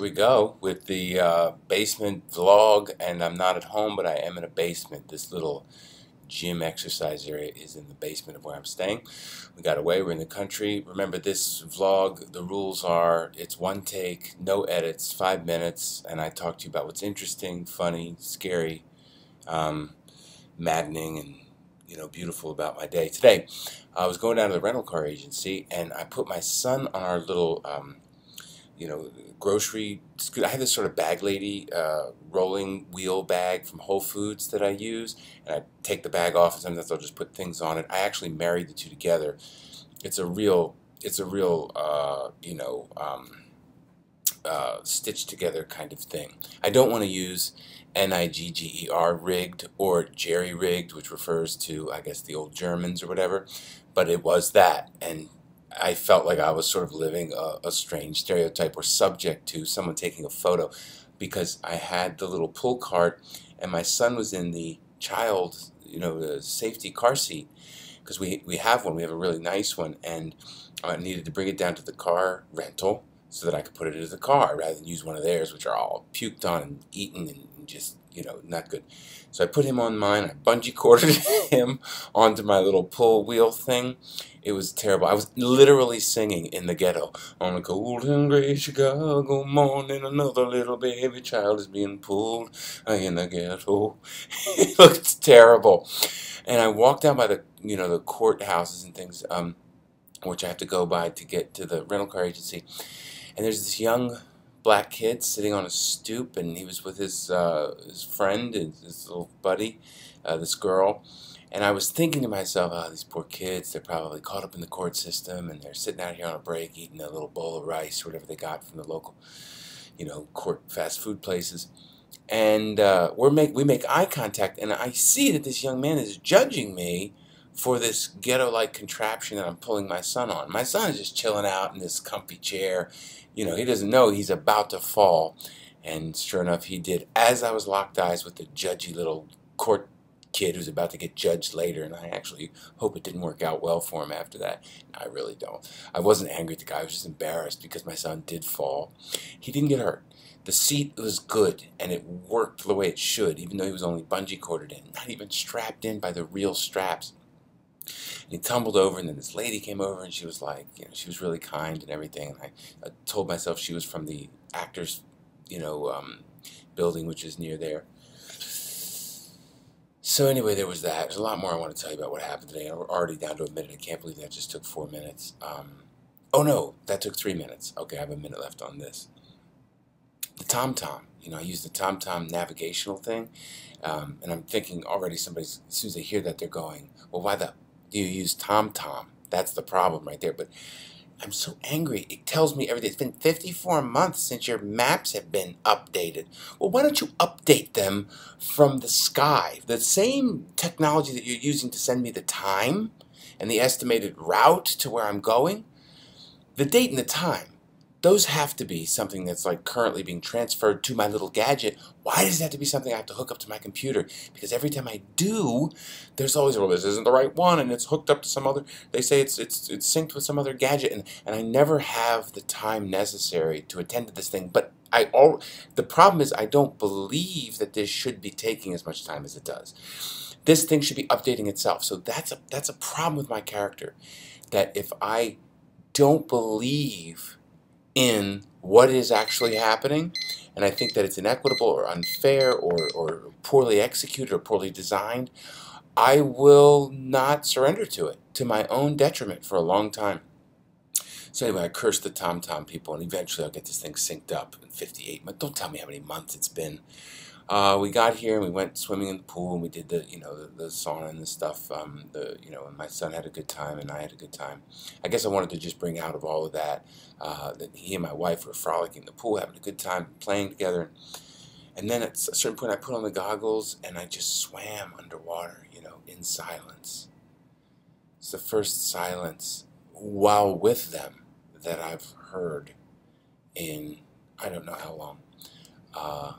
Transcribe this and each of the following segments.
we go with the basement vlog, and I'm not at home, but I am in a basement. This little gym exercise area is in the basement of where I'm staying. We got away, we're in the country. Remember, this vlog, the rules are it's one take, no edits, 5 minutes, and I talk to you about what's interesting, funny, scary, maddening, and beautiful about my day. Today, I was going down to the rental car agency, and I put my son on our little grocery scooter. I have this sort of bag lady rolling wheel bag from Whole Foods that I use, and I take the bag off, and sometimes I'll just put things on it. I actually married the two together. It's a real stitched together kind of thing. I don't want to use NIGGER rigged or jerry rigged, which refers to, I guess, the old Germans or whatever, but it was that, and I felt like I was sort of living a strange stereotype or subject to someone taking a photo, because I had the little pull cart and my son was in the child, the safety car seat, because we have one, we have a really nice one, and I needed to bring it down to the car rental so that I could put it into the car rather than use one of theirs, which are all puked on and eaten and just, not good. So I put him on mine, I bungee corded him onto my little pull wheel thing. It was terrible. I was literally singing in the ghetto. On a cold and gray Chicago morning, another little baby child is being pulled in the ghetto. It looked terrible. And I walked down by the, the courthouses and things, which I have to go by to get to the rental car agency. And there's this young black kid sitting on a stoop, and he was with his friend, his little buddy, this girl. And I was thinking to myself, oh, these poor kids, they're probably caught up in the court system, and they're sitting out here on a break eating a little bowl of rice or whatever they got from the local, court fast food places. And we make eye contact, and I see that this young man is judging me for this ghetto-like contraption that I'm pulling my son on. My son is just chilling out in this comfy chair. He doesn't know he's about to fall. And sure enough, he did, as I was locked eyes with the judgy little court kid who's about to get judged later. And I actually hope it didn't work out well for him after that. No, I really don't. I wasn't angry at the guy. I was just embarrassed because my son did fall. He didn't get hurt. The seat was good, and it worked the way it should, even though he was only bungee corded in, not even strapped in by the real straps. And he tumbled over, and then this lady came over, and she was like, she was really kind and everything. And I told myself she was from the actors, building, which is near there. So anyway, there was that. There's a lot more I want to tell you about what happened today. We're already down to a minute. I can't believe that just took 4 minutes. Oh no, that took 3 minutes. Okay, I have a minute left on this. The TomTom. I use the TomTom navigational thing, and I'm thinking already somebody's, as soon as they hear that, they're going, well, why the do you use TomTom? That's the problem right there. But I'm so angry. It tells me every day. It's been 54 months since your maps have been updated. Well, why don't you update them from the sky? The same technology that you're using to send me the time and the estimated route to where I'm going, the date and the time, those have to be something that's like currently being transferred to my little gadget. Why does it have to be something I have to hook up to my computer? Because every time I do, there's always, well, this isn't the right one, and it's hooked up to some other, they say it's synced with some other gadget, and I never have the time necessary to attend to this thing. But the problem is I don't believe that this should be taking as much time as it does. This thing should be updating itself. So that's a problem with my character, that if I don't believe in what is actually happening, and I think that it's inequitable or unfair or poorly executed or poorly designed, I will not surrender to it, to my own detriment, for a long time. So anyway, I cursed the TomTom people, and eventually I'll get this thing synced up in 58 months. Don't tell me how many months it's been. We got here and we went swimming in the pool, and we did the sauna and the stuff. And my son had a good time and I had a good time. I guess I wanted to just bring out of all of that that he and my wife were frolicking in the pool, having a good time, playing together. And then at a certain point, I put on the goggles and I just swam underwater, in silence. It's the first silence while with them that I've heard in I don't know how long.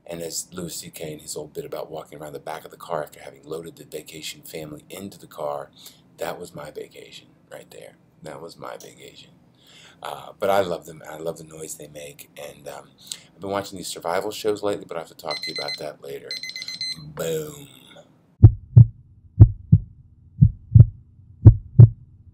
And as Louis C.K. in his old bit about walking around the back of the car after having loaded the vacation family into the car, that was my vacation right there. That was my vacation. But I love them. I love the noise they make. And I've been watching these survival shows lately, but I have to talk to you about that later. Boom.